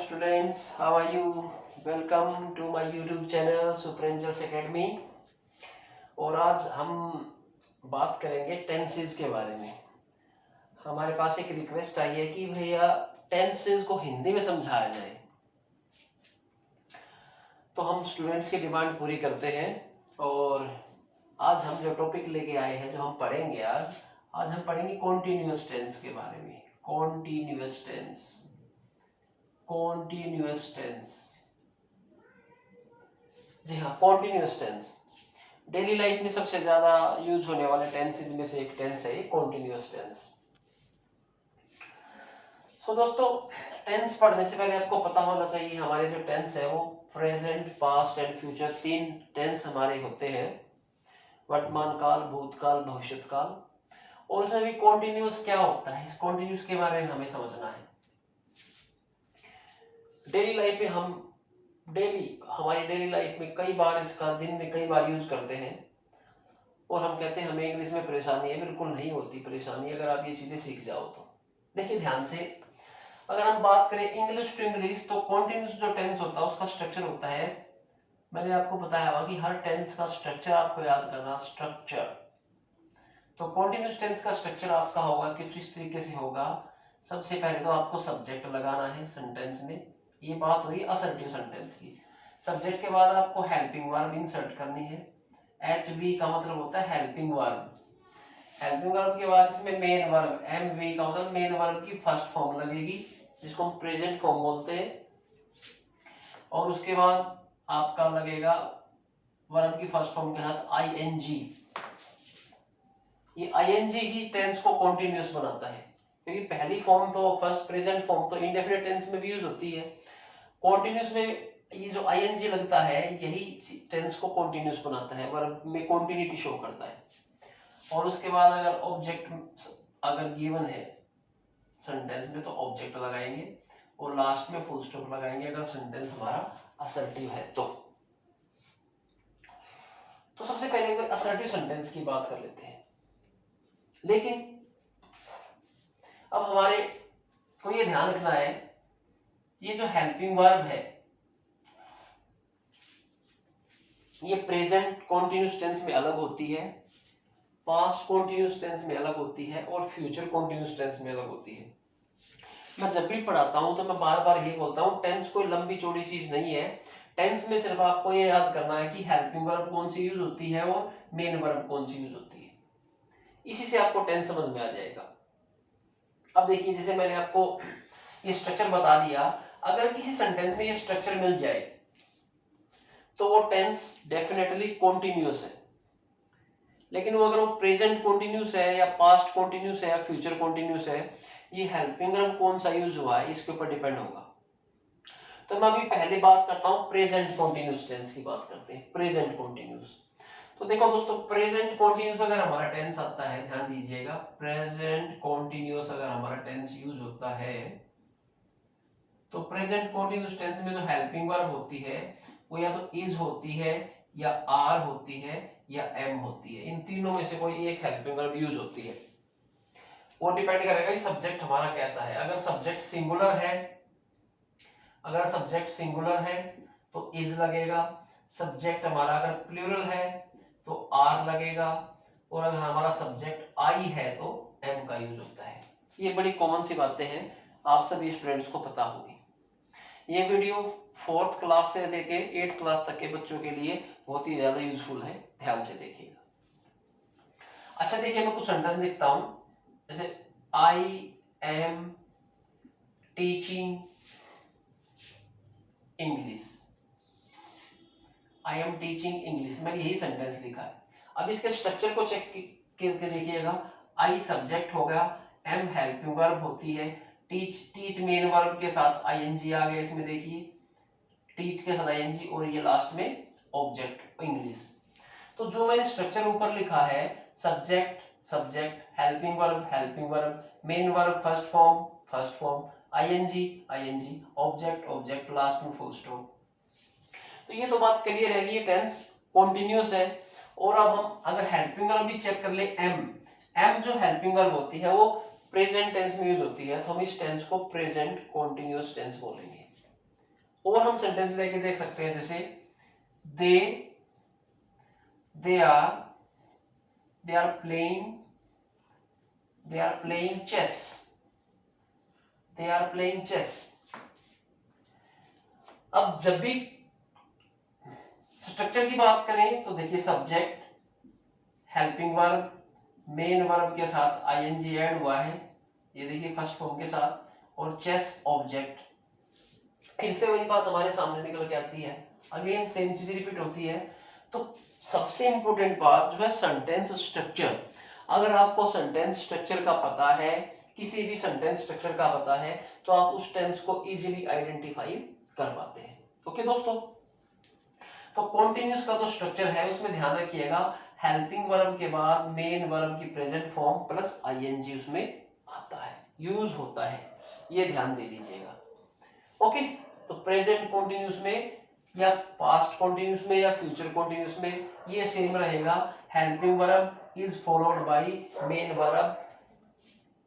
students, how are you? Welcome to my YouTube channel Super Angels Academy। और आज हम बात करेंगे टेंसेस के बारे में। हमारे पास एक रिक्वेस्ट आई है कि भैया टेंसेस को हिंदी में समझाया जाए, तो हम स्टूडेंट्स की डिमांड पूरी करते हैं। और आज हम जो टॉपिक लेके आए हैं, जो हम पढ़ेंगे आज हम पढ़ेंगे कॉन्टिन्यूअस टेंस के बारे में। कॉन्टिन्यूअस टेंस, कॉन्टिन्यूअस टेंस, जी हाँ, कॉन्टिन्यूअस टेंस डेली लाइफ में सबसे ज्यादा यूज होने वाले टेंसेस में से एक टेंस है ये कॉन्टिन्यूअस टेंस। तो दोस्तों, टेंस पढ़ने से पहले आपको पता होना चाहिए हमारे जो टेंस है वो प्रेजेंट, पास्ट एंड फ्यूचर, तीन टेंस हमारे होते हैं। वर्तमान काल, भूतकाल, भविष्य काल। और उसमें भी कॉन्टिन्यूअस क्या होता है, इस कॉन्टिन्यूअस के बारे में हमें समझना है। डेली लाइफ में हमारी डेली लाइफ में कई बार इसका दिन में कई बार यूज करते हैं और हम कहते हैं हमें इंग्लिश में परेशानी है। बिल्कुल नहीं होती परेशानी, अगर आप ये चीजें सीख जाओ तो। देखिए ध्यान से, अगर हम बात करें इंग्लिश टू इंग्लिश, तो कॉन्टिन्यूअस जो टेंस होता है उसका स्ट्रक्चर होता है, मैंने आपको बताया हुआ कि हर टेंस का स्ट्रक्चर आपको याद करना। स्ट्रक्चर, तो कॉन्टिन्यूअस टेंस का स्ट्रक्चर आपका होगा कि इस तरीके से होगा। सबसे पहले तो आपको सब्जेक्ट लगाना है सेंटेंस में, ये बात हुई असर्टिव सेंटेंस की। सब्जेक्ट के बाद आपको हेल्पिंग वर्ब इंसर्ट करनी है। HV का मतलब होता है हेल्पिंग वर्ब। हेल्पिंग वर्ब के बाद इसमें मेन वर्ब, MV का मतलब मेन वर्ब की फर्स्ट फॉर्म लगेगी, जिसको हम प्रेजेंट फॉर्म बोलते हैं। और उसके बाद आपका लगेगा वर्ब की फर्स्ट फॉर्म के साथ ING। ये ING ही टेंस को कॉन्टिन्यूअस बनाता है, क्योंकि पहली फॉर्म तो फर्स्ट प्रेजेंट फॉर्म तो इंडेफिनिट टेंस में भी यूज होती है। कॉन्टिन्यूअस में ये जो ING लगता है यही टेंस को कॉन्टिन्यूअस बनाता है, वर्ब में कॉन्टिन्यूटी शो करता है। और उसके बाद अगर ऑब्जेक्ट अगर गिवन है सेंटेंस में तो ऑब्जेक्ट लगाएंगे और लास्ट में फुल स्टॉप लगाएंगे अगर सेंटेंस हमारा असर्टिव है तो। सबसे पहले एक बार असर्टिव सेंटेंस की बात कर लेते हैं। लेकिन अब हमारे को ये ध्यान रखना है, ये जो हेल्पिंग वर्ब है ये प्रेजेंट कॉन्टिन्यूअस टेंस में अलग होती है, पास्ट कॉन्टिन्यूअस टेंस में अलग होती है और फ्यूचर कॉन्टिन्यूअस टेंस में अलग होती है। मैं जब भी पढ़ाता हूं तो मैं बार बार यही बोलता हूं, टेंस कोई लंबी चौड़ी चीज नहीं है। टेंस में सिर्फ आपको ये याद करना है कि हेल्पिंग वर्ब कौन सी यूज होती है और मेन वर्ब कौन सी यूज होती है। इसी से आपको टेंस समझ में आ जाएगा। अब देखिए, जैसे मैंने आपको ये स्ट्रक्चर बता दिया, अगर किसी सेंटेंस में ये स्ट्रक्चर मिल जाए तो वो टेंस डेफिनेटली कॉन्टिन्यूअस है। लेकिन वो अगर वो प्रेजेंट कॉन्टिन्यूअस है या पास्ट कॉन्टिन्यूअस है या फ्यूचर कॉन्टिन्यूअस है, ये हेल्पिंग वर्ब कौन सा यूज हुआ है इसके ऊपर डिपेंड होगा। तो मैं अभी पहले बात करता हूं प्रेजेंट कॉन्टिन्यूअस टेंस की बात करते हैं। प्रेजेंट कॉन्टिन्यूअस, तो देखो दोस्तों, प्रेजेंट कॉन्टिन्यूअस अगर हमारा टेंस आता है, ध्यान दीजिएगा, प्रेजेंट कॉन्टिन्यूअस अगर हमारा टेंस यूज होता है तो प्रेजेंट कॉन्टिन्यूअस टेंस में जो हेल्पिंग वर्ब होती है वो या तो इज होती है या आर होती है या एम होती है। इन तीनों में से कोई एक हेल्पिंग वर्ब यूज होती है। वो डिपेंड करेगा कि सब्जेक्ट हमारा कैसा है। अगर सब्जेक्ट सिंगुलर है तो इज लगेगा। सब्जेक्ट हमारा अगर प्लूरल है तो आर लगेगा। और अगर हमारा सब्जेक्ट आई है तो एम का यूज होता है। ये बड़ी कॉमन सी बातें हैं, आप सभी स्टूडेंट्स को पता होगी। ये वीडियो 4th क्लास से लेके 8th क्लास तक के बच्चों के लिए बहुत ही ज्यादा यूजफुल है, ध्यान से देखिएगा। अच्छा देखिए, मैं कुछ सेंटेंस लिखता हूं, जैसे I am teaching English. I am teaching English, मैंने यही सेंटेंस लिखा है। अब इसके स्ट्रक्चर को चेक करके देखिएगा। आई सब्जेक्ट होगा, एम हेल्पिंग वर्ब होती है, टीच मेन वर्ब के साथ ING आ गया इसमें, देखिए टीच के साथ ING, और ये लास्ट में ऑब्जेक्ट इंग्लिश। तो जो मैंने स्ट्रक्चर ऊपर लिखा है, subject helping verb main verb first form ING object last में फुल स्टॉप। तो ये तो बात क्लियर है, ये टेंस कॉन्टिन्यूअस है। और अब हम अगर हेल्पिंग वर्ब भी चेक कर ले, एम जो हेल्पिंग वर्ब होती है वो प्रेजेंट टेंस में यूज होती है, तो हम इस टेंस को प्रेजेंट कॉन्टिन्यूअस टेंस बोलेंगे। और हम सेंटेंस लेके देख सकते हैं, जैसे they are playing chess, they are playing chess. अब जब भी स्ट्रक्चर की बात करें तो देखिए subject, helping verb, main verb के साथ आईएनजी ऐड हुआ है, ये देखिए फर्स्ट फॉर्म के साथ, और चेस ऑब्जेक्ट। फिर से वही बात हमारे सामने निकल के आती है, अगेन सेम चीज रिपीट होती है। तो सबसे इंपॉर्टेंट बात जो है सेंटेंस स्ट्रक्चर। अगर आपको सेंटेंस स्ट्रक्चर का पता है, किसी भी सेंटेंस स्ट्रक्चर का पता है, तो आप उस टेंस को इजीली आइडेंटिफाई कर पाते हैं। ओके दोस्तों, तो कॉन्टिन्यूस का जो स्ट्रक्चर है उसमें ध्यान रखिएगा, हेल्पिंग वर्ब के बाद मेन वर्ब की प्रेजेंट फॉर्म प्लस आईएनजी उसमें आता है, यूज होता है, ये ध्यान दे लीजिएगा। ओके, तो प्रेजेंट कॉन्टिन्यूस में या पास्ट कॉन्टिन्यूस में या फ्यूचर कॉन्टिन्यूस में ये सेम रहेगा, helping verb is followed by main verb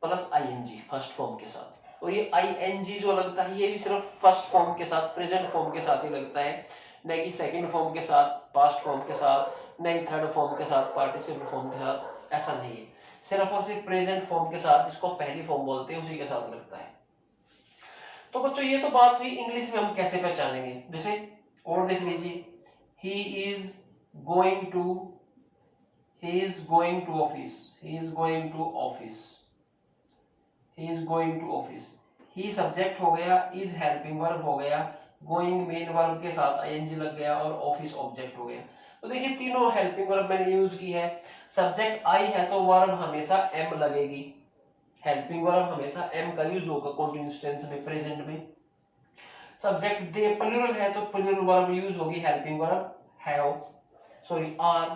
plus ING first form के साथ। और ये आईएनजी जो लगता है ये भी सिर्फ फर्स्ट फॉर्म के साथ, प्रेजेंट फॉर्म के साथ ही लगता है, न कि सेकंड फॉर्म के साथ, पास्ट फॉर्म के साथ, न ही थर्ड फॉर्म के साथ, पार्टिसिपल फॉर्म के साथ, ऐसा नहीं है। सिर्फ और सिर्फ प्रेजेंट फॉर्म के साथ, जिसको पहली फॉर्म बोलते हैं, उसी के साथ लगता है। तो बच्चों ये तो बात हुई इंग्लिश में हम कैसे पहचानेंगे। जैसे और देख लीजिए, he is going to office, he is going to office, he is going to office. He subject हो गया, इज हेल्पिंग वर्ब हो गया, गोइंग मेन वर्ब के साथ आईएनजी लग गया, और ऑफिस ऑब्जेक्ट हो गया। तो देखिए तीनों हेल्पिंग वर्ब मैंने यूज की है। सब्जेक्ट आई है तो वर्ब हमेशा एम लगेगी, हेल्पिंग वर्ब हमेशा एम का यूज होगा कॉन्टिन्यूअस टेंस में, प्रेजेंट में। सब्जेक्ट दे प्लूरल है तो प्लूरल वर्ब यूज होगी, helping verb have, sorry are,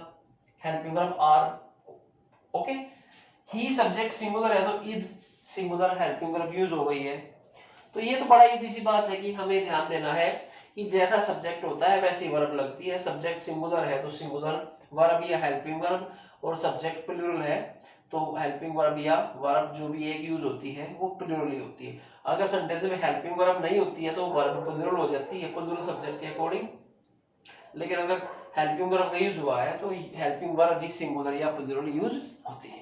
helping verb are. Okay, he subject singular है तो is singular helping verb use हो गई है। तो ये तो बड़ा इजी सी बात है कि हमें ध्यान देना है कि जैसा सब्जेक्ट होता है वैसी वर्ब लगती है। सब्जेक्ट सिंगुलर है तो सिंगुलर वर्ब या हेल्पिंग वर्ब, और सब्जेक्ट प्लूरल है तो हेल्पिंग वर्ब या वर्ब जो भी एक यूज होती है वो प्लूरल ही होती है। अगर सेंटेंस में हेल्पिंग वर्ब नहीं होती है तो वर्ब प्लूरल हो जाती है, प्लूरल सब्जेक्ट के अकॉर्डिंग। लेकिन अगर हेल्पिंग वर्ब का यूज हुआ है तो हेल्पिंग वर्ब भी सिंगुलर या प्लूरल यूज होती है।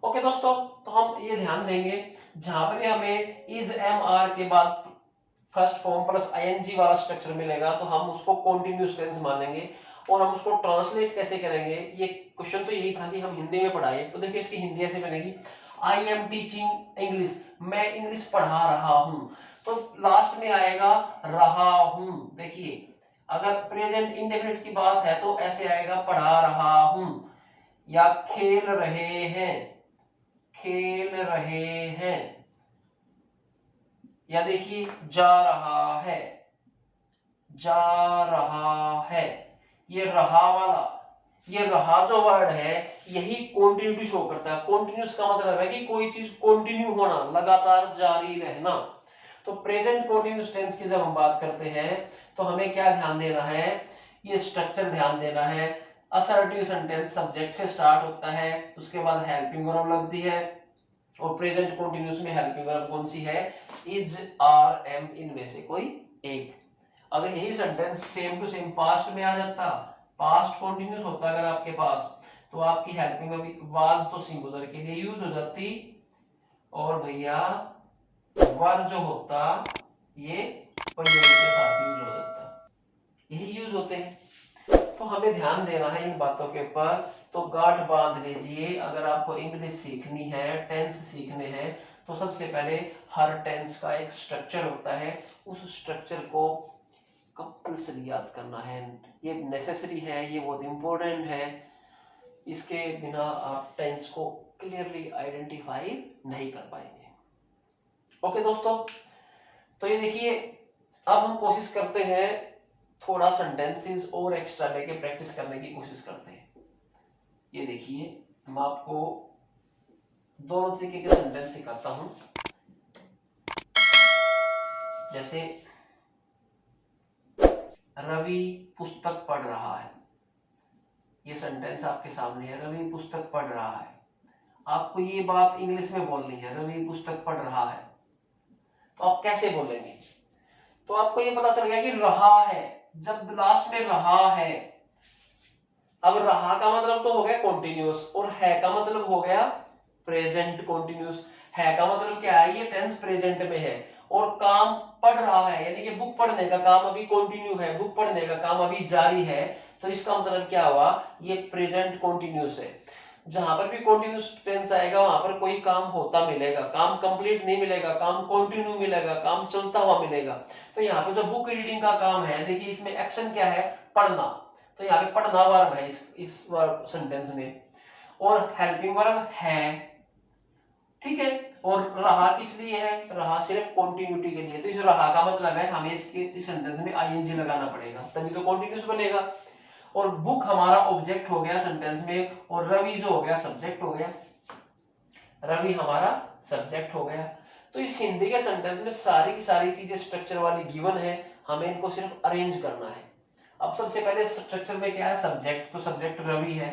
ओके दोस्तों, तो हम ये ध्यान देंगे जहां पर हमें इज एम आर के बाद फर्स्ट फॉर्म प्लस आईएनजी वाला स्ट्रक्चर मिलेगा तो हम उसको कॉन्टिन्यूअस टेंस मानेंगे। और हम उसको ट्रांसलेट कैसे करेंगे, ये क्वेश्चन तो यही था कि हम हिंदी में पढ़ाए, तो देखिए इसकी हिंदी ऐसे बनेगी, आई एम टीचिंग इंग्लिश, मैं इंग्लिश पढ़ा रहा हूं। तो लास्ट में आएगा रहा हूं। देखिए अगर प्रेजेंट इंडेफिनिट की बात है तो ऐसे आएगा पढ़ा रहा हूं, या खेल रहे हैं, खेल रहे हैं, या देखिए जा रहा है, जा रहा है। ये रहा वाला, ये रहा जो वर्ड है यही कॉन्टिन्यूटी शो करता है। कॉन्टिन्यूस का मतलब है कि कोई चीज कॉन्टिन्यू होना, लगातार जारी रहना। तो प्रेजेंट कॉन्टिन्यूस टेंस की जब हम बात करते हैं तो हमें क्या ध्यान देना है, ये स्ट्रक्चर ध्यान देना है। असर्टिव सेंटेंस सब्जेक्ट से स्टार्ट होता है, उसके बाद हेल्पिंग वर्ब लगती है, और प्रेजेंट कॉन्टिन्यूस में हेल्पिंग वर्ब कौन सी है, इज आर एम, इनमें से कोई एक। अगर यही sentence same to same past में आ जाता, पास्ट कॉन्टिन्यूस होता अगर आपके पास, तो आपकी हेल्पिंग वर्ब वाज तो सिंगुलर के लिए यूज हो जाती, और भैया वर जो होता ये प्लूरल के साथ यूज हो जाता। यही यूज होते हैं। तो हमें ध्यान देना है इन बातों के ऊपर। तो गांठ बांध लीजिए, अगर आपको इंग्लिश सीखनी है, टेंस सीखने हैं, तो सबसे पहले हर टेंस का एक स्ट्रक्चर होता है, उस स्ट्रक्चर को कंपल्सरी याद करना है। ये नेसेसरी है, ये बहुत इंपॉर्टेंट है। इसके बिना आप टेंस को क्लियरली आइडेंटिफाई नहीं कर पाएंगे। ओके दोस्तों, तो ये देखिए अब हम कोशिश करते हैं थोड़ा सेंटेंसेस और एक्स्ट्रा लेके प्रैक्टिस करने की कोशिश करते हैं। ये देखिए मैं आपको दोनों तरीके के सेंटेंस सिखाता हूं। जैसे रवि पुस्तक पढ़ रहा है, ये सेंटेंस आपके सामने है, रवि पुस्तक पढ़ रहा है। आपको ये बात इंग्लिश में बोलनी है, रवि पुस्तक पढ़ रहा है। तो आप कैसे बोलेंगे, तो आपको ये पता चल गया कि रहा है, जब लास्ट में रहा है, अब रहा का मतलब तो हो गया कॉन्टिन्यूअस और है का मतलब हो गया प्रेजेंट कॉन्टिन्यूअस। है का मतलब क्या है, ये टेंस प्रेजेंट में है और काम पढ़ रहा है, यानी कि बुक पढ़ने का काम अभी कंटिन्यू है, बुक पढ़ने का काम अभी जारी है, तो इसका मतलब क्या हुआ, ये प्रेजेंट कॉन्टिन्यूअस है। जहां पर भी कॉन्टिन्यूअस टेंस आएगा वहां पर कोई काम होता मिलेगा, काम कंप्लीट नहीं मिलेगा, काम कंटिन्यू मिलेगा, काम चलता हुआ मिलेगा। तो यहाँ पे जो बुक रीडिंग का काम है, देखिए इसमें एक्शन क्या है, पढ़ना, तो यहाँ पे पढ़ना वर्ब है इस वर्ब सेंटेंस में, और हेल्पिंग वर्ब है, ठीक है। और रहा किस लिए है, रहा सिर्फ कंटिन्यूटी के लिए, तो इस रहा का मतलब है हमें इसके इस सेंटेंस में आईएनजी लगाना पड़ेगा तभी तो कंटिन्यूअस बनेगा। और बुक हमारा ऑब्जेक्ट हो गया सेंटेंस में, और रवि जो हो गया सब्जेक्ट हो गया, रवि हमारा सब्जेक्ट हो गया। तो इस हिंदी के सेंटेंस में सारी की सारी चीजें स्ट्रक्चर वाली गिवन है, हमें इनको सिर्फ अरेंज करना है। अब सबसे पहले स्ट्रक्चर में क्या है, सब्जेक्ट, तो सब्जेक्ट रवि है,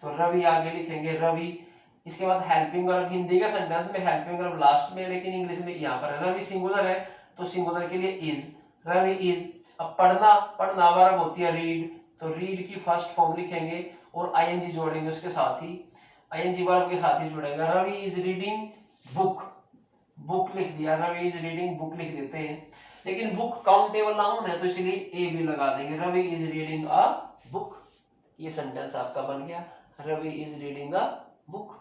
तो रवि आगे लिखेंगे रवि। इसके बाद हेल्पिंग वर्ब, हिंदी का सेंटेंस में हेल्पिंग वर्ब लास्ट में, लेकिन इंग्लिश में यहाँ पर रवि सिंगुलर है तो सिंगुलर के लिए इज, रवि इज। अब पढ़ना, पढ़ना वर्ब होती है रीड, तो रीड की फर्स्ट फॉर्म लिखेंगे और आईएनजी जोड़ेंगे उसके साथ ही, आईएनजी वर्ब के साथ ही जोड़ेंगे। Ravi is reading book, book लिख दिया, रवि इज रीडिंग बुक लिख देते हैं, लेकिन बुक काउंटेबल नाउन है तो इसलिए ए भी लगा देंगे, Ravi is reading a book. ये सेंटेंस आपका बन गया, Ravi is reading a book.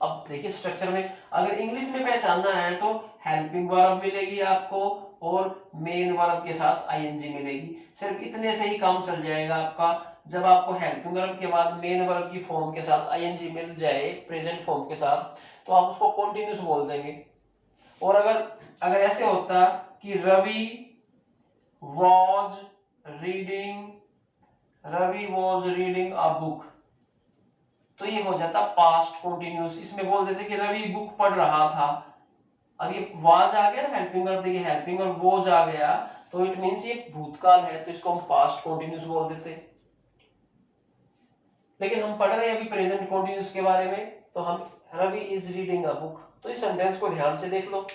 अब देखिए स्ट्रक्चर में अगर इंग्लिश में पहचानना है तो हेल्पिंग वर्ब मिलेगी आपको और मेन वर्ब के साथ आईएनजी मिलेगी, सिर्फ इतने से ही काम चल जाएगा आपका। जब आपको हेल्पिंग वर्ब के बाद मेन वर्ब की फॉर्म के साथ आईएनजी मिल जाए प्रेजेंट फॉर्म के साथ, तो आप उसको कॉन्टिन्यूस बोल देंगे। और अगर ऐसे होता कि Ravi was reading a book, तो ये हो जाता पास्ट कंटिन्यूअस, इसमें बोल देते कि रवि बुक पढ़ रहा था। अब ये वाज आ गया ना हेल्पिंग वर्ब, देखिए हेल्पिंग वर्ब वॉज आ गया तो इट मींस ये भूतकाल है, तो इसको हम पास्ट कंटिन्यूअस बोल देते। लेकिन हम पढ़ रहे हैं अभी प्रेजेंट कंटिन्यूअस के बारे में, तो हम Ravi is reading a book. तो इस सेंटेंस को ध्यान से देख लो,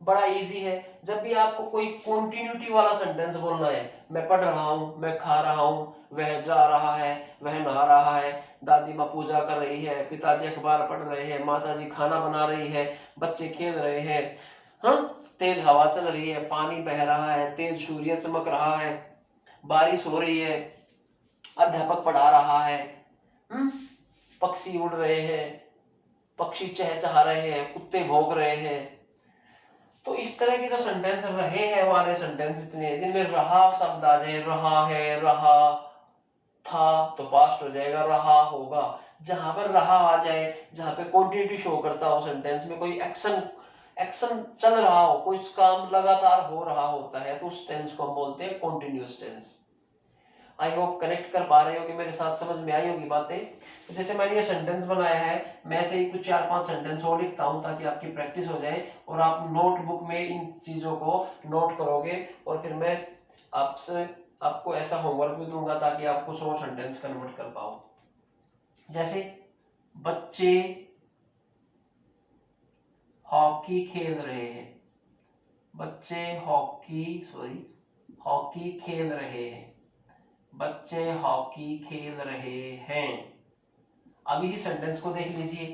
बड़ा इजी है। जब भी आपको कोई कंटिन्यूटी वाला सेंटेंस बोलना है, मैं पढ़ रहा हूँ, मैं खा रहा हूँ, वह जा रहा है, वह नहा रहा है, दादी माँ पूजा कर रही है, पिताजी अखबार पढ़ रहे हैं, माताजी खाना बना रही है, बच्चे खेल रहे हैं, हाँ, तेज हवा चल रही है, पानी बह रहा है, तेज सूर्य चमक रहा है, बारिश हो रही है, अध्यापक पढ़ा रहा है, पक्षी उड़ रहे हैं, पक्षी चहचहा रहे हैं, कुत्ते भौंक रहे हैं। तो इस तरह के जो सेंटेंस रहे हैं वाले सेंटेंस इतने जिनमें रहा शब्द आ जाए, रहा है, रहा था तो पास्ट हो जाएगा, रहा होगा। जहां पर रहा आ जाए, जहां पे कंटिन्यूटी शो करता हो सेंटेंस में, कोई एक्शन चल रहा हो, कोई काम लगातार हो रहा होता है, तो उस टेंस को हम बोलते हैं continuous tense. I hope connect कर पा रहे हो कि मेरे साथ समझ में आई होगी बातें। तो जैसे मैंने ये सेंटेंस बनाया है, मैं ऐसे ही कुछ 4-5 सेंटेंस और लिखता हूँ ताकि आपकी प्रैक्टिस हो जाए और आप नोटबुक में इन चीजों को नोट करोगे, और फिर मैं आपको ऐसा होमवर्क भी दूंगा ताकि आप कुछ और सेंटेंस कन्वर्ट कर पाओ। जैसे बच्चे हॉकी खेल रहे हैं, बच्चे हॉकी खेल रहे हैं, बच्चे हॉकी खेल रहे हैं। अब इसी सेंटेंस को देख लीजिए।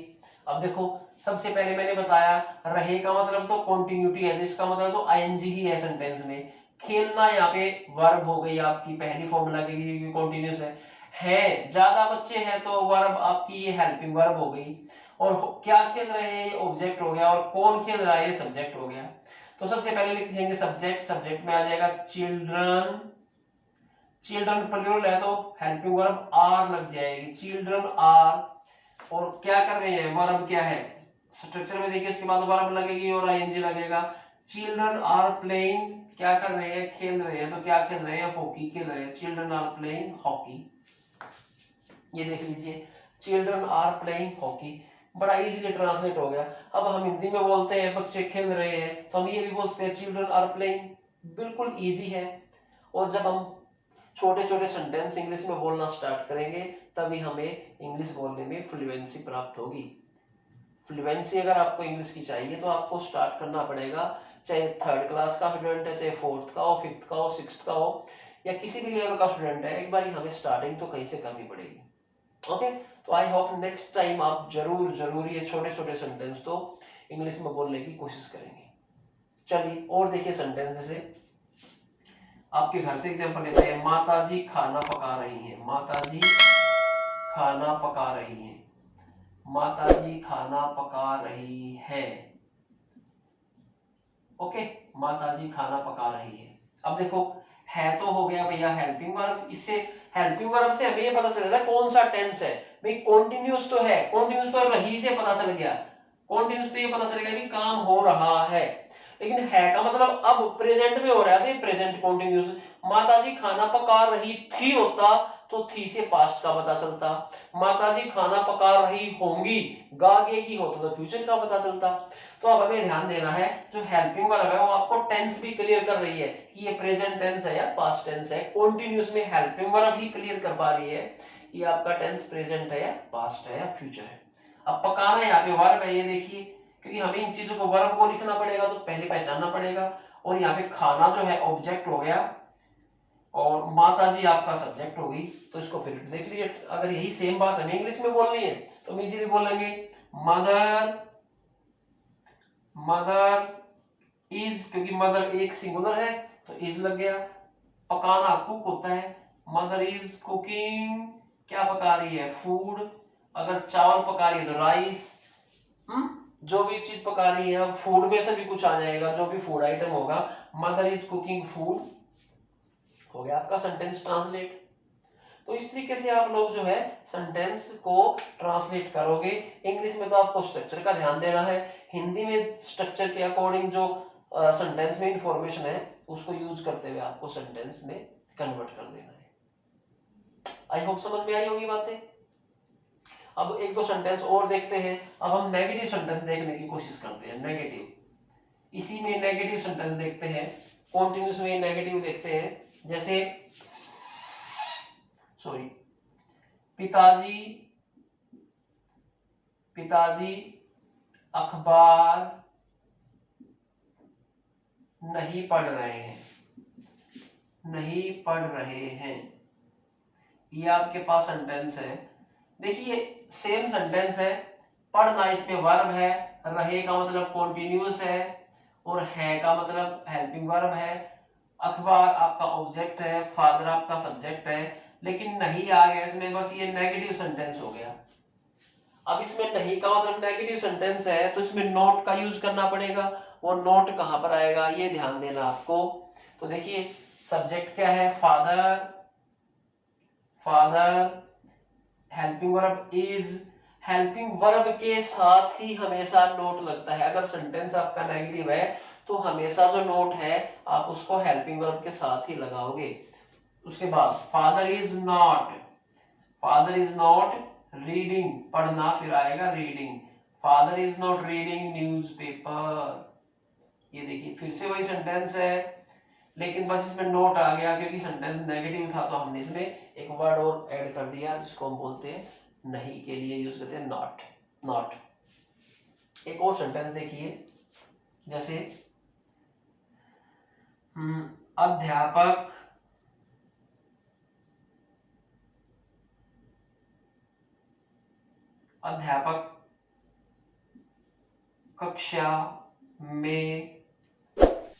अब देखो सबसे पहले मैंने बताया रहे का मतलब तो कंटिन्यूटी है, जिसका मतलब तो आईएनजी ही है सेंटेंस में। खेलना यहाँ पे वर्ब हो गई आपकी, पहली फॉर्म लगेगी क्योंकि कंटिन्यूअस है। ज्यादा बच्चे हैं तो वर्ब आपकी ये हेल्पिंग वर्ब हो गई, और क्या खेल रहे हैं ये ऑब्जेक्ट हो गया, और कौन खेल रहा है ये सब्जेक्ट हो गया। तो सबसे पहले लिखेंगे सब्जेक्ट, सब्जेक्ट में आ जाएगा चिल्ड्रन, चिल्ड्रन प्लूरल है तो हेल्पिंग वर्ब आर लग जाएगी, चिल्ड्रन आर। और क्या कर रहे हैं, वर्ब क्या है, स्ट्रक्चर में देखिए इसके बाद वर्ब लगेगी और आईएनजी लगेगा। चिल्ड्रन आर प्लेइंग, क्या कर रहे हैं, खेल रहे हैं, तो क्या खेल रहे हैं, हॉकी खेल रहे हैं, चिल्ड्रन आर प्लेइंग हॉकी। ये देख लीजिए चिल्ड्रन आर प्लेइंग हॉकी, बड़ा इजीली ट्रांसलेट हो गया। अब हम हिंदी में बोलते हैं बच्चे खेल रहे हैं, तो हम ये भी बोलते हैं चिल्ड्रन आर प्लेइंग, बिल्कुल इजी है। और जब हम छोटे छोटे सेंटेंस इंग्लिश में बोलना स्टार्ट करेंगे तभी हमें इंग्लिश बोलने में फ्लुएंसी प्राप्त होगी। फ्लुएंसी अगर आपको इंग्लिश की चाहिए तो आपको स्टार्ट करना पड़ेगा चाहे थर्ड क्लास का स्टूडेंट है, चाहे फोर्थ का हो, फिफ्थ का हो, सिक्स्थ का हो, या किसी भी लेवल का स्टूडेंट है, एक बार हमें स्टार्टिंग तो कहीं से करनी पड़ेगी। ओके, तो आई होप नेक्स्ट टाइम आप जरूर जरूर ये छोटे छोटे सेंटेंस तो इंग्लिश में बोलने की कोशिश करेंगे। चलिए और देखिए सेंटेंस, जैसे आपके घर से एग्जांपल लेते हैं, माताजी खाना पका रही हैं, माताजी खाना पका रही हैं, माताजी खाना पका रही है। ओके, माताजी खाना पका रही है। अब देखो है तो हो गया भैया हेल्पिंग वर्ब, इससे हेल्पिंग वर्ब से हमें ये पता चल रहा है कौन सा टेंस है भाई, कॉन्टिन्यूस तो है, कॉन्टिन्यूस तो रही से पता चल गया, कॉन्टिन्यूस तो ये पता चल गया कि काम हो रहा है, लेकिन है का मतलब अब प्रेजेंट में हो रहा है, तो प्रेजेंट कॉन्टिन्यूस। माताजी खाना पका रही थी होता तो थी से पास्ट का पता चलता, माताजी खाना पका रही होंगी गागेगी होता तो फ्यूचर का पता चलता। तो अब हमें ध्यान देना है जो हेल्पिंग वर्ब है वो आपको टेंस भी क्लियर कर रही है कि ये प्रेजेंट टेंस है या पास्ट टेंस है, कॉन्टिन्यूस में हेल्पिंग वर्ब ही क्लियर कर पा रही है कि आपका टेंस प्रेजेंट है या पास्ट है या फ्यूचर है। अब पकाना यहाँ पे वर्ब है, ये देखिए, क्योंकि हमें इन चीजों को वर्ब को लिखना पड़ेगा तो पहले पहचानना पड़ेगा, और यहाँ पे खाना जो है ऑब्जेक्ट हो गया और माताजी आपका सब्जेक्ट होगी। तो इसको फिर देख लीजिए, अगर यही सेम बात हमें इंग्लिश में बोलनी है तो हम इजीली बोलेंगे मदर, मदर इज, क्योंकि मदर एक सिंगुलर है तो इज लग गया, पकाना कुक होता है, मदर इज कुकिंग, क्या पका रही है, फूड, अगर चावल पका रही है तो राइस, जो भी चीज पका रही है, फूड में से भी कुछ आ जाएगा, जो भी फूड आइटम होगा, मदर इज कुकिंग फूड, हो गया आपका सेंटेंस ट्रांसलेट। तो इस तरीके से आप लोग जो है सेंटेंस को ट्रांसलेट करोगे। इंग्लिश में तो आपको स्ट्रक्चर का ध्यान देना है, हिंदी में स्ट्रक्चर के अकॉर्डिंग जो सेंटेंस में इंफॉर्मेशन है उसको यूज करते हुए आपको सेंटेंस में कन्वर्ट कर देना है। आई होप समझ में आई होगी बातें। अब एक दो सेंटेंस और देखते हैं। अब हम नेगेटिव सेंटेंस देखने की कोशिश करते हैं। नेगेटिव, इसी में नेगेटिव सेंटेंस देखते हैं, कॉन्टिन्यूस में नेगेटिव देखते हैं। जैसे सॉरी, पिताजी, पिताजी अखबार नहीं पढ़ रहे हैं, नहीं पढ़ रहे हैं, ये आपके पास सेंटेंस है। देखिए सेम सेंटेंस है, पढ़ना इसमें वर्ब है, रहे का मतलब कॉन्टिन्यूस है, और है का मतलब हेल्पिंग वर्ब है, अखबार आपका ऑब्जेक्ट है, फादर आपका सब्जेक्ट है, लेकिन नहीं आ गया इसमें, बस ये नेगेटिव सेंटेंस हो गया। अब इसमें नहीं का मतलब नेगेटिव सेंटेंस है तो इसमें नॉट का यूज करना पड़ेगा, वो नॉट कहां पर आएगा ये ध्यान देना आपको। तो देखिए सब्जेक्ट क्या है, father, father, helping verb is, helping verb के साथ ही हमेशा नोट लगता है। अगर सेंटेंस आपका नेगेटिव है तो हमेशा जो नोट है आप उसको हेल्पिंग वर्ब के साथ ही लगाओगे। उसके बाद father is not, father is not reading, पढ़ना, फिर आएगा reading, father is not reading newspaper. ये देखिए फिर से वही सेंटेंस है, लेकिन बस इसमें नोट आ गया क्योंकि सेंटेंस नेगेटिव था तो हमने इसमें एक वर्ड और ऐड कर दिया जिसको हम बोलते हैं नहीं के लिए यूज करते हैं नॉट, नॉट। एक और सेंटेंस देखिए, जैसे अध्यापक अध्यापक कक्षा में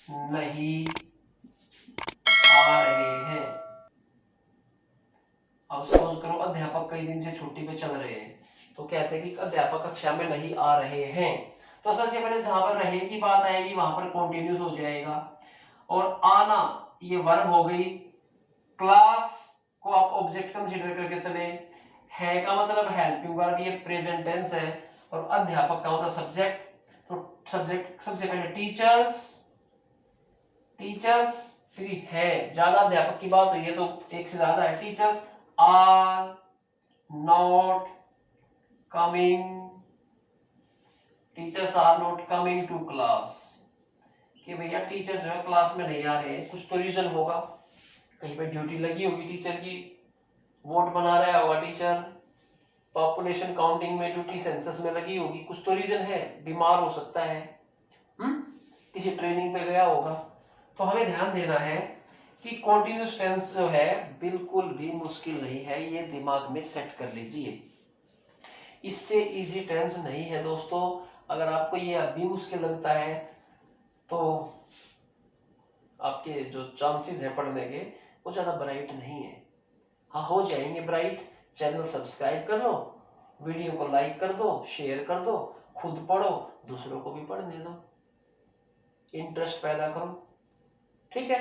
नहीं आ रहे हैं। अब सपोज करो अध्यापक कई दिन से छुट्टी पे चल रहे हैं तो कहते हैं कि अध्यापक कक्षा में नहीं आ रहे हैं, तो सबसे पहले जहां पर रहे की बात आएगी वहां पर कॉन्टिन्यूस हो जाएगा, और आना ये वर्ब हो गई, क्लास को आप ऑब्जेक्ट कंसीडर करके चले, है का मतलब हेल्पिंग वर्ब, ये प्रेजेंट टेंस है, और अध्यापक का मतलब सब्जेक्ट, तो सब्जेक्ट सबसे पहले टीचर्स, टीचर्स, क्योंकि है ज्यादा अध्यापक की बात हुई है तो एक से ज्यादा है, teachers are not coming, teachers are not coming to class, कि भैया टीचर जो है क्लास में नहीं आ रहे हैं, कुछ तो रीजन होगा, कहीं पे ड्यूटी लगी होगी टीचर की, वोट बना रहा होगा टीचर, पॉपुलेशन काउंटिंग में ड्यूटी सेंसस में लगी होगी, कुछ तो रीजन है, बीमार हो सकता है, किसी ट्रेनिंग पे गया होगा। तो हमें ध्यान देना है कि कॉन्टिन्यूस टेंस जो है बिल्कुल भी मुश्किल नहीं है, ये दिमाग में सेट कर लीजिए। इससे इजी टेंस नहीं है दोस्तों। अगर आपको ये अभी मुश्किल लगता है तो आपके जो चांसेस है पढ़ने के वो ज़्यादा ब्राइट नहीं है। हाँ, हो जाएंगे ब्राइट। चैनल सब्सक्राइब कर लो, वीडियो को लाइक कर दो, शेयर कर दो, खुद पढ़ो, दूसरों को भी पढ़ने दो, इंटरेस्ट पैदा करो। ठीक है,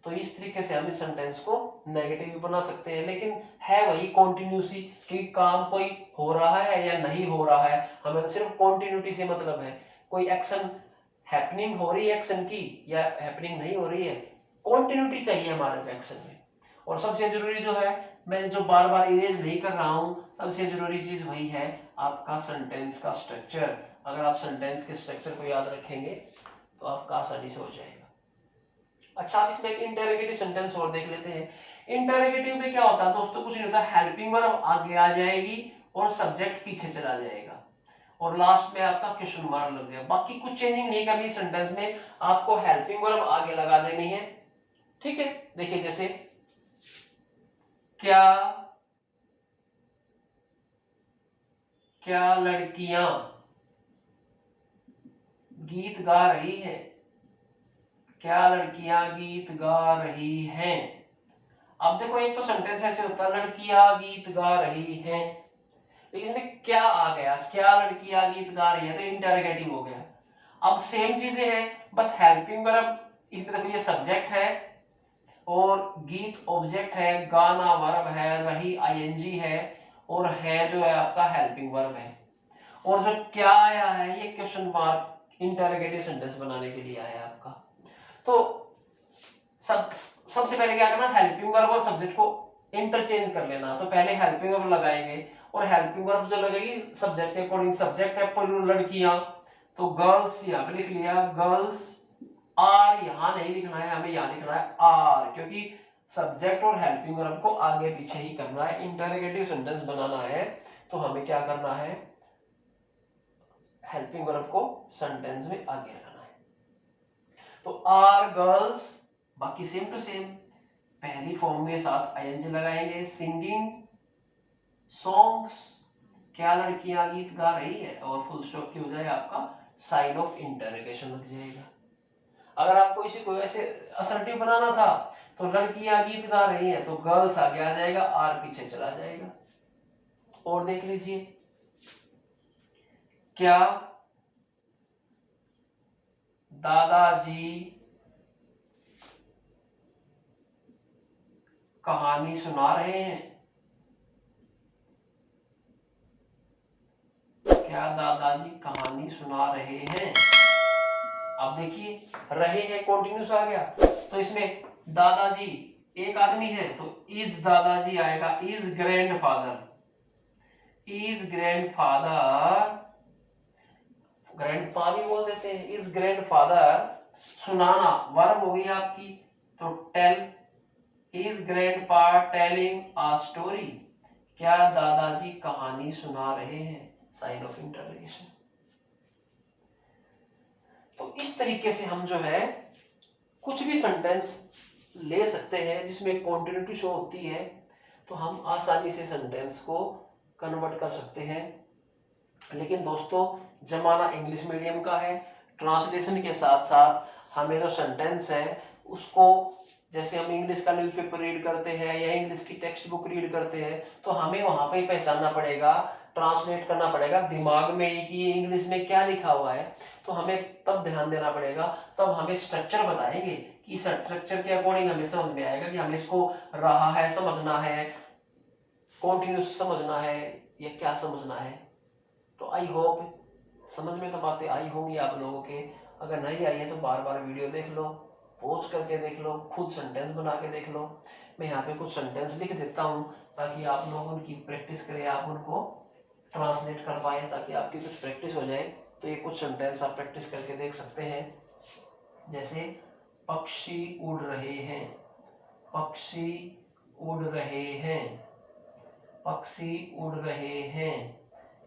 तो इस तरीके से हम इस सेंटेंस को नेगेटिव बना सकते हैं, लेकिन है वही कॉन्टिन्यूसी कि काम कोई हो रहा है या नहीं हो रहा है, हमें तो सिर्फ कॉन्टिन्यूटी से मतलब है। कोई एक्शन हैपनिंग हो रही है एक्शन की या हैपनिंग नहीं हो रही है, कॉन्टिन्यूटी चाहिए हमारे एक्शन में। और सबसे जरूरी जो है, मैं जो बार बार इरेज नहीं कर रहा हूं, सबसे जरूरी चीज वही है आपका सेंटेंस का स्ट्रक्चर। अगर आप सेंटेंस के स्ट्रक्चर को याद रखेंगे तो आपका आसानी से हो जाएगा। अच्छा, आप इसमें एक इंटरोगेटिव सेंटेंस और देख लेते हैं। इंटरोगेटिव में क्या होता है दोस्तों, कुछ नहीं होता, हेल्पिंग वर्ब आगे आ जाएगी और सब्जेक्ट पीछे चला जाएगा और लास्ट में आपका क्वेश्चन मार्क लग जाएगा। बाकी कुछ चेंजिंग नहीं करनी सेंटेंस में, आपको हेल्पिंग वर्ब आगे लगा देनी है। ठीक है, देखिए जैसे क्या लड़कियां गीत गा रही हैं, क्या लड़कियां गीत गा रही हैं। अब देखो, एक तो सेंटेंस ऐसे होता है लड़कियां गीत गा रही हैं, लेकिन इसमें क्या आ गया, क्या लड़कियां गीत गा रही है, तो इंटरोगेटिव हो गया। अब सेम चीजें हैं, बस हेल्पिंग वर्ब, इसमें देखो ये सब्जेक्ट है और गीत ऑब्जेक्ट है, गाना वर्ब है, रही आईएनजी है और है जो है आपका हेल्पिंग वर्ब है। और जो क्या आया है ये क्वेश्चन मार्क इंटरोगेटिव सेंटेंस बनाने के लिए आया आपका। तो सबसे पहले क्या करना, हेल्पिंग वर्ब और सब्जेक्ट को इंटरचेंज कर लेना। तो पहले हेल्पिंग वर्ब लगाएंगे और हेल्पिंग वर्ब जो लगेगी सब्जेक्ट के अकॉर्डिंग, सब्जेक्ट है प्लूरल लड़कियां, तो गर्ल्स यहां पे लिख लिया, गर्ल्स आर यहां नहीं लिखना है, हमें यहां लिखना है आर, क्योंकि सब्जेक्ट और हेल्पिंग वर्ब को आगे पीछे ही करना है। इंटरोगेटिव सेंटेंस बनाना है तो हमें क्या करना है, हेल्पिंग वर्ब को सेंटेंस में आगे रखना है। तो आर गर्ल्स, बाकी सेम टू सेम, पहली फॉर्म के साथ आईएनजी लगाएंगे, सिंगिंग सॉन्ग्स, क्या लड़कियां गीत गा रही है, और फुल स्टॉप की हो जाए आपका साइन ऑफ इंटरोगेशन लग जाएगा। अगर आपको इसी को ऐसे असर्टिव बनाना था तो लड़कियां गीत गा रही हैं तो गर्ल्स आगे आ जाएगा, आर पीछे चला जाएगा। और देख लीजिए, क्या दादाजी कहानी सुना रहे हैं, क्या दादाजी कहानी सुना रहे हैं। अब देखिए, रहे हैं कॉन्टिन्यूस आ गया, तो इसमें दादाजी एक आदमी है तो इज दादाजी आएगा, is grandfather, is grandfather, grandpa भी बोल देते हैं, इज ग्रैंडफादर, सुनाना वर्ब हो गई आपकी, तो tell, is grandpa telling a story, क्या दादाजी कहानी सुना रहे हैं, साइन ऑफ इंटरोगेशन। तो इस तरीके से हम जो है कुछ भी सेंटेंस ले सकते हैं जिसमें कॉन्टिन्यूटी शो होती है, तो हम आसानी से सेंटेंस को कन्वर्ट कर सकते हैं। लेकिन दोस्तों, जमाना इंग्लिश मीडियम का है, ट्रांसलेशन के साथ साथ हमें जो सेंटेंस है उसको, जैसे हम इंग्लिश का न्यूज़पेपर रीड करते हैं या इंग्लिश की टेक्स्ट बुक रीड करते हैं, तो हमें वहां पे पहचानना पड़ेगा, ट्रांसलेट करना पड़ेगा दिमाग में कि ये इंग्लिश में क्या लिखा हुआ है। तो हमें तब ध्यान देना पड़ेगा, तब हमें स्ट्रक्चर बताएंगे कि स्ट्रक्चर के अकॉर्डिंग हमें समझ में आएगा कि हमें इसको रहा है समझना है, कॉन्टिन्यूस समझना है या क्या समझना है। तो आई होप समझ में तो बातें आई होंगी आप लोगों के। अगर नहीं आई है तो बार बार वीडियो देख लो, पॉज करके देख लो, खुद सेंटेंस बना के देख लो। मैं यहाँ पे कुछ सेंटेंस लिख देता हूँ ताकि आप लोग उनकी प्रैक्टिस करें, आप उनको ट्रांसलेट कर पाए, ताकि आपकी कुछ प्रैक्टिस हो जाए। तो ये कुछ सेंटेंस आप प्रैक्टिस करके देख सकते हैं, जैसे पक्षी उड़ रहे हैं, पक्षी उड़ रहे हैं, पक्षी उड़ रहे हैं,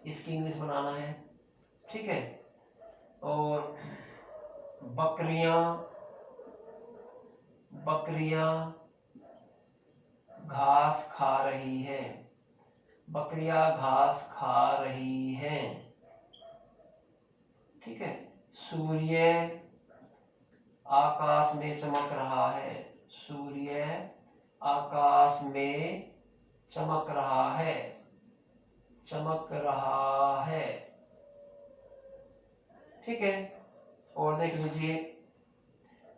इसकी इंग्लिश बनाना है। ठीक है, और बकरियां बकरियां घास खा रही है, बकरियां घास खा रही हैं। ठीक है। सूर्य आकाश में चमक रहा है, सूर्य आकाश में चमक रहा है, चमक रहा है। ठीक है। और देख लीजिए,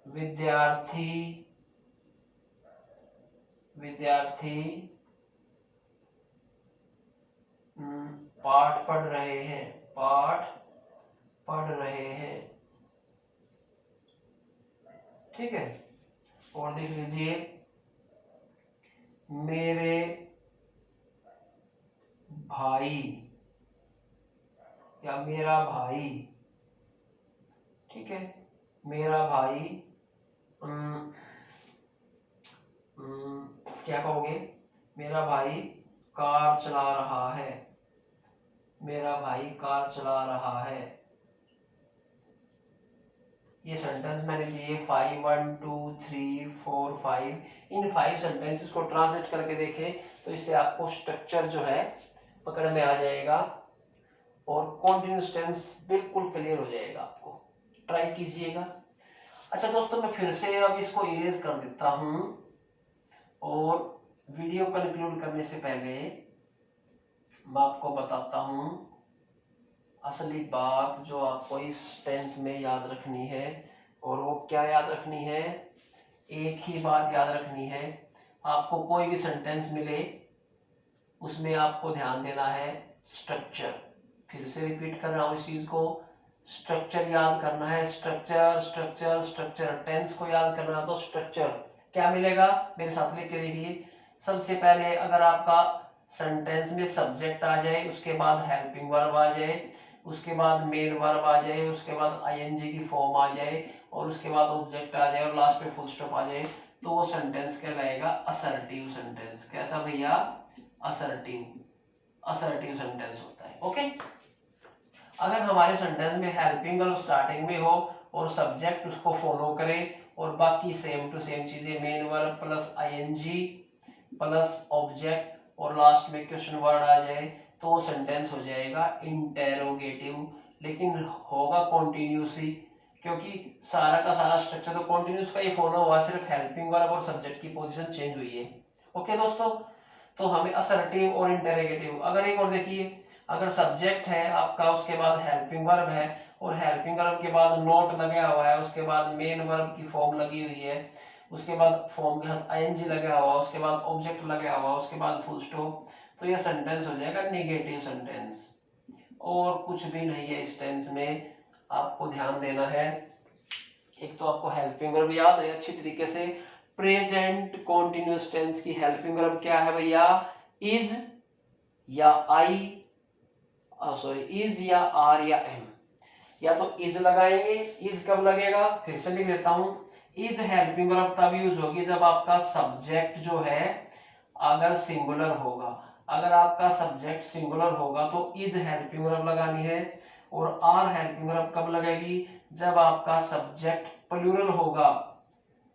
विद्यार्थी विद्यार्थी पाठ पढ़ रहे हैं, पाठ पढ़ रहे हैं। ठीक है। और देख लीजिए, मेरे भाई या मेरा भाई। ठीक है। मेरा भाई क्या कहोगे, मेरा भाई कार चला रहा है, मेरा भाई कार चला रहा है। ये सेंटेंस मैंने दिए 5 1 2 3 4 5। इन 5 सेंटेंसेस को ट्रांसलेट करके देखें तो इससे आपको स्ट्रक्चर जो है पकड़ में आ जाएगा और कॉन्टिन्यूअस टेंस बिल्कुल क्लियर हो जाएगा। आपको ट्राई कीजिएगा। अच्छा दोस्तों, मैं फिर से अब इसको इरेज कर देता हूं और वीडियो कंक्लूड करने से पहले मैं आपको बताता हूं असली बात जो आपको इस टेंस में याद रखनी है। और वो क्या याद रखनी है, एक ही बात याद रखनी है। आपको कोई भी सेंटेंस मिले उसमें आपको ध्यान देना है स्ट्रक्चर। फिर से रिपीट कर रहा हूं इस चीज को, स्ट्रक्चर याद करना है। स्ट्रक्चर स्ट्रक्चर स्ट्रक्चर, टेंस को याद करना है तो स्ट्रक्चर क्या मिलेगा, मेरे साथ लेके देखिए। सबसे पहले अगर आपका सेंटेंस में सब्जेक्ट आ जाए, उसके बाद हेल्पिंग वर्ब आ जाए, उसके बाद मेन वर्ब आ जाए, उसके बाद आईएनजी की फॉर्म आ जाए और उसके बाद ऑब्जेक्ट आ जाए और लास्ट में फुल स्टॉप आ जाए, तो वो सेंटेंस कहलाएगा असर्टिव सेंटेंस। कैसा भैया, असर्टिव। असर्टिव सेंटेंस होता है। ओके। अगर हमारे सेंटेंस में हेल्पिंग वर्ब स्टार्टिंग में हो और सब्जेक्ट उसको फॉलो करे और बाकी सेम टू सेम चीजें, main verb plus ING plus object और लास्ट में क्वेश्चन वर्ड आ जाए, तो वो सेंटेंस हो जाएगा इंटेरोगेटिव। लेकिन होगा कॉन्टिन्यूस ही, क्योंकि सारा का सारा स्ट्रक्चर तो कॉन्टिन्यूस का ही फॉलो हुआ, सिर्फ हेल्पिंग वर्ब और सब्जेक्ट की पोजीशन चेंज हुई है। ओके दोस्तों, तो हमें असर्टिव और इंटेरोगेटिव। अगर एक और देखिए, अगर सब्जेक्ट है आपका, उसके बाद हेल्पिंग वर्ब है और हेल्पिंग वर्ब के बाद नोट लगा हुआ है, उसके बाद मेन वर्ब की फॉर्म लगी हुई है, उसके बाद फॉर्म के साथ आईएनजी लगा हुआ, उसके बाद ऑब्जेक्ट लगा हुआ, उसके बाद फुल स्टॉप, तो ये सेंटेंस हो जाएगा नेगेटिव सेंटेंस। और कुछ भी नहीं है इस टेंस में, आपको ध्यान देना है। एक तो आपको हेल्पिंग वर्ब याद है अच्छी तरीके से। प्रेजेंट कॉन्टिन्यूअस टेंस की हेल्पिंग वर्ब क्या है भैया, इज या आई, सॉरी इज या आर या एम। या तो इज लगाएंगे, इज कब लगेगा, फिर से लिख देता हूं, इज हेल्पिंग वर्ब तब यूज होगी जब आपका सब्जेक्ट जो है अगर सिंगुलर होगा। अगर आपका सब्जेक्ट सिंगुलर होगा तो इज हेल्पिंग वर्ब लगानी है। और आर हेल्पिंग वर्ब कब लगेगी, जब आपका सब्जेक्ट प्लूरल होगा।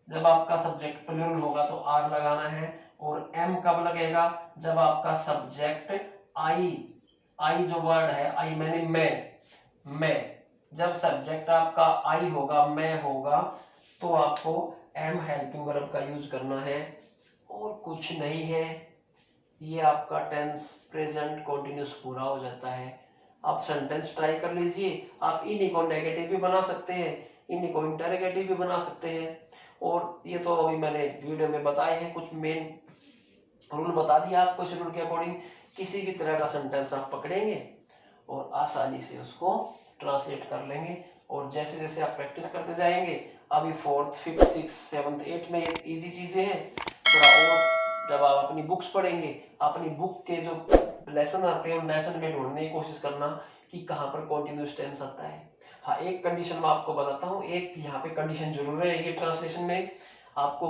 जब आपका सब्जेक्ट प्लूरल होगा तो आर लगाना है। और एम कब लगेगा, जब आपका सब्जेक्ट आई, आई जो वर्ड है, आई मैंने मैं, जब सब्जेक्ट आपका आई होगा, मैं होगा, तो आपको एम हेल्पिंग वर्ब का यूज करना है और कुछ नहीं है। ये आपका टेंस प्रेजेंट कॉन्टिन्यूस पूरा हो जाता है। आप सेंटेंस ट्राई कर लीजिए। आप इन्हीं को नेगेटिव भी बना सकते हैं, इन्हीं को इंटरोगेटिव भी बना सकते हैं। और ये तो अभी मैंने वीडियो में बताए हैं, कुछ मेन रूल बता दिया आपको। इस रूल के अकॉर्डिंग किसी भी तरह का सेंटेंस आप पकड़ेंगे और आसानी से उसको ट्रांसलेट कर लेंगे। और जैसे जैसे आप प्रैक्टिस करते जाएंगे, अभी 4th 5th 6th 7th 8th में इजी चीजें हैं, थोड़ा और जब आप अपनी बुक्स पढ़ेंगे, अपनी बुक के जो लेसन आते हैं उन लेसन में ढूंढने की कोशिश करना कि कहाँ पर कॉन्टिन्यूअस टेंस आता है। हाँ, एक कंडीशन मैं आपको बताता हूँ, एक यहाँ पे कंडीशन जरूर रहेगी ट्रांसलेशन में। आपको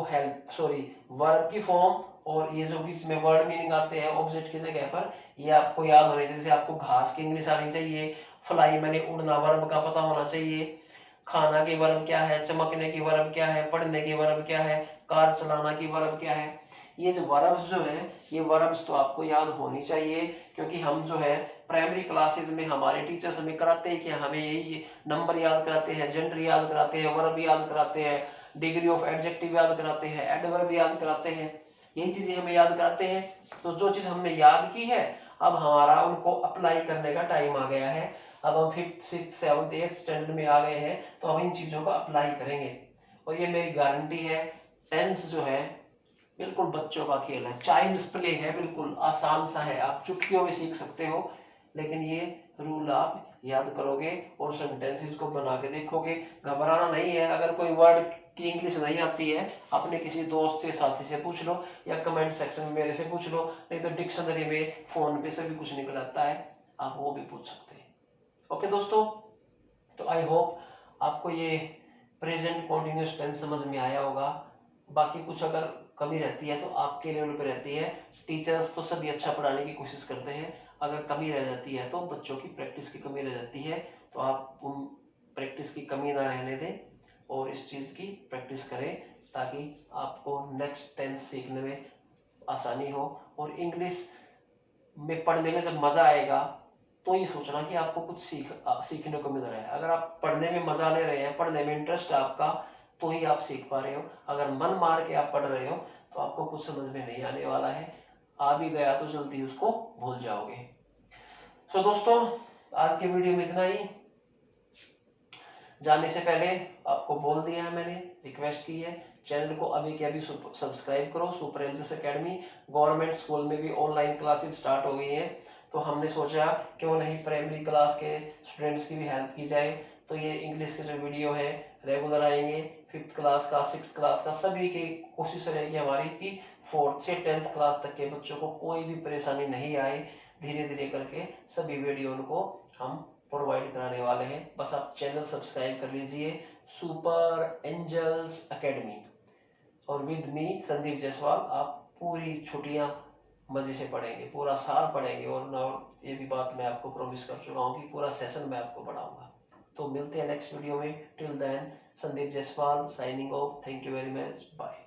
वर्ब की फॉर्म और ये जो बीच में वर्ड मीनिंग आते हैं ऑब्जेक्ट की जगह पर, ये आपको याद होने चाहिए। जैसे आपको घास की इंग्लिश आनी चाहिए, फ्लाई मैंने उड़ना वर्ब का पता होना चाहिए, खाना की वर्ब क्या है, चमकने की वर्ब क्या है, पढ़ने की वर्ब क्या है, कार चलाना की वर्ब क्या है। ये जो वर्ब्स जो है, ये वर्ब्स तो आपको याद होनी चाहिए, क्योंकि हम जो है प्राइमरी क्लासेस में हमारे टीचर्स हमें कराते हैं कि हमें यही नंबर याद कराते हैं, जेंडर याद कराते हैं, वर्ब याद कराते हैं, डिग्री ऑफ एडजेक्टिव याद कराते हैं, एडवर्ब याद कराते हैं, यही चीजें हमें याद कराते हैं। तो जो चीज हमने याद की है, अब हमारा उनको अप्लाई करने का टाइम आ गया है। अब हम 5th 6th 7th 8th standard में आ गए हैं, तो हम इन चीजों का अप्लाई करेंगे। और ये मेरी गारंटी है, टेंस जो है बिल्कुल बच्चों का खेल है, चाइल्ड्स प्ले है, बिल्कुल आसान सा है, आप चुटकियों में सीख सकते हो। लेकिन ये रूल आप याद करोगे और सेंटेंसेस को बना के देखोगे। घबराना नहीं है, अगर कोई वर्ड की इंग्लिश नहीं आती है, अपने किसी दोस्त से साथी से पूछ लो, या कमेंट सेक्शन में मेरे से पूछ लो, नहीं तो डिक्शनरी में फोन पे से भी कुछ निकल आता है, आप वो भी पूछ सकते हैं। ओके दोस्तों, तो आई होप आपको ये प्रेजेंट कॉन्टिन्यूस टेंस समझ में आया होगा। बाकी कुछ अगर कमी रहती है तो आपके लेवल पे रहती है, टीचर्स तो सभी अच्छा पढ़ाने की कोशिश करते हैं, अगर कमी रह जाती है तो बच्चों की प्रैक्टिस की कमी रह जाती है, तो आप उन प्रैक्टिस की कमी ना रहने दें और इस चीज़ की प्रैक्टिस करें, ताकि आपको नेक्स्ट टेंस सीखने में आसानी हो। और इंग्लिश में पढ़ने में जब मज़ा आएगा, तो ये सोचना कि आपको कुछ सीखने को मिल रहा है। अगर आप पढ़ने में मजा ले रहे हैं, पढ़ने में इंटरेस्ट है आपका, तो ही आप सीख पा रहे हो। अगर मन मार के आप पढ़ रहे हो तो आपको कुछ समझ में नहीं आने वाला है, आ भी गया तो जल्दी उसको भूल जाओगे। सो दोस्तों, आज के वीडियो में इतना ही। जाने से पहले आपको बोल दिया है, मैंने रिक्वेस्ट की है, चैनल को अभी के अभी सब्सक्राइब करो। Super Angels Academy government school में भी ऑनलाइन क्लासेस स्टार्ट हो गई हैं, तो हमने सोचा क्यों नहीं प्राइमरी क्लास के स्टूडेंट्स की भी हेल्प की जाए। तो ये इंग्लिश के जो वीडियो है रेगुलर आएंगे, 5th क्लास का, 6th क्लास का, सभी की कोशिश रहेगी हमारी कि 4th से 10th क्लास तक के बच्चों को कोई भी परेशानी नहीं आए। धीरे धीरे करके सभी वीडियो उनको हम प्रोवाइड कराने वाले हैं। बस आप चैनल सब्सक्राइब कर लीजिए, सुपर एंजल्स एकेडमी, और विद मी संदीप जायसवाल। आप पूरी छुट्टियां मजे से पढ़ेंगे, पूरा साल पढ़ेंगे, और ये भी बात मैं आपको प्रॉमिस कर चुका हूँ कि पूरा सेशन मैं आपको पढ़ाऊंगा। तो मिलते हैं नेक्स्ट वीडियो में। Till then, Sandeep Jaiswal signing off. Thank you very much, bye.